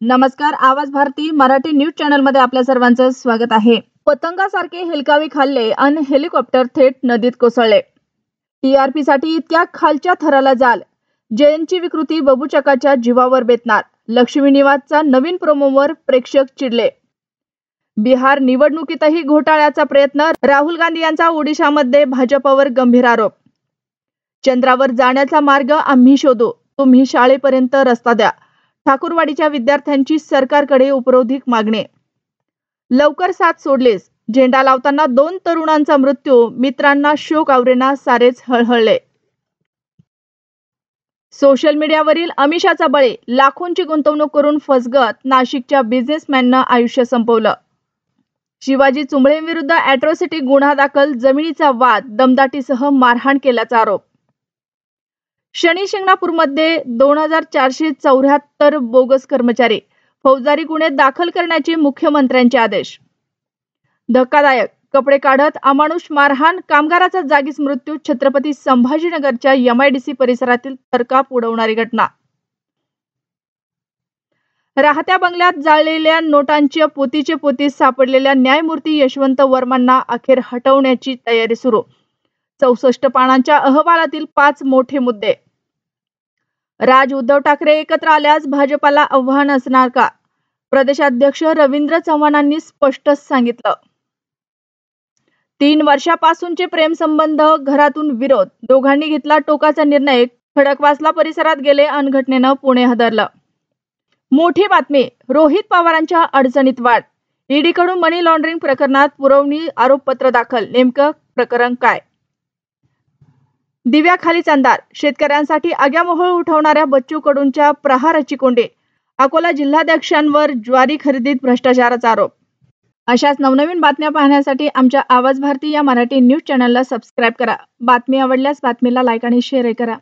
नमस्कार. आवाज Bharti Marathi news channel मध्ये आपल्या सर्वांचं स्वागत आहे. पतंगासारखे हेलकावे खाल्ले आणि हेलिकॉप्टर थेट नदीत कोसळले. टीआरपी साठी इतक्या खालच्या थराला जाल. जयंतची विकृती बबूचकाच्या जीवावर बेतणार. लक्ष्मी निवासचा नवीन प्रोमोवर प्रेक्षक चिडले. बिहार निवडणुकीतही घोटाळ्याचा प्रयत्न. राहुल गांधी यांचा ओडिशामध्ये भाजपवर गंभीर आरोप. चंद्रावर जाण्याचा मार्ग आम्ही शोधू, तुम्ही शाळेपर्यंत रस्ता द्या. ठाकूरवाडीच्या विद्यार्थ्यांची सरकारकडे उपरोधिक मागणी. लवकर साथ सोडलीस. झेंडा लावताना 2 तरुणांचा मृत्यू. मित्रांना शोक आवरेना, सारेच हळहळले. सोशल मीडियावरील अमिषाचा बळी. लाखोंची गुंतवणूक करून फसगत. नाशिकच्या बिझनेसमॅननं आयुष्य संपवलं. शिवाजी चुंबळेंविरुद्ध अॅट्रॉसिटी गुन्हा दाखल. जमिनीचा वाद. दमदाटीसह मारहाण केल्याचा आरोप. शनी शिंगणापूरमध्ये 2474 बोगस कर्मचारी. फौजदारी गुन्हे दाखल करण्याचे मुख्यमंत्र्यांचे आदेश. धक्कादायक. कपडे काढत अमानुष मारहाण. कामगाराचा जागीच मृत्यू. छत्रपती संभाजीनगरच्या MIDC परिसरातील थरकाप उडवणारी घटना. राहत्या बंगल्यात जाळलेल्या नोटांच्या पोतीचे पोती सापडलेल्या न्यायमूर्ती यशवंत वर्मांना अखेर हटवण्याची तयारी सुरू. 64 पानांच्या अहवालातील 5 मोठे मुद्दे. राज उद्धव ठाकरे एकत्र आल्यास भाजपाला आव्हान असणार का? प्रदेशाध्यक्ष रवींद्र चव्हाणांनी स्पष्ट सांगितलं. 3 वर्षापासूनचे प्रेमसंबंध. घरातून विरोध. दोघांनी घेतला टोकाचा निर्णय. खडकवासला परिसरात गेले अन् घटनेनं पुणे हादरलं. मोठी बातमी. रोहित पवारांच्या अडचणीत वाढ. ईडीकडून मनी लॉन्ड्रिंग प्रकरणात पुरवणी आरोपपत्र दाखल. नेमकं प्रकरण काय? दिव्याखालीच अंधार. शेतकऱ्यांसाठी आग्यामोहोळ उठवणाऱ्या बच्चू कडूंच्या प्रहाराची कोंडी. अकोला जिल्हाध्यक्षांवर ज्वारी खरेदीत भ्रष्टाचाराचा आरोप. अशाच नवनवीन बातम्या पाहण्यासाठी आमच्या आवाज भारती या मराठी न्यूज चॅनलला सबस्क्राईब करा. बातमी आवडल्यास बातमीला लाईक आणि शेअर करा.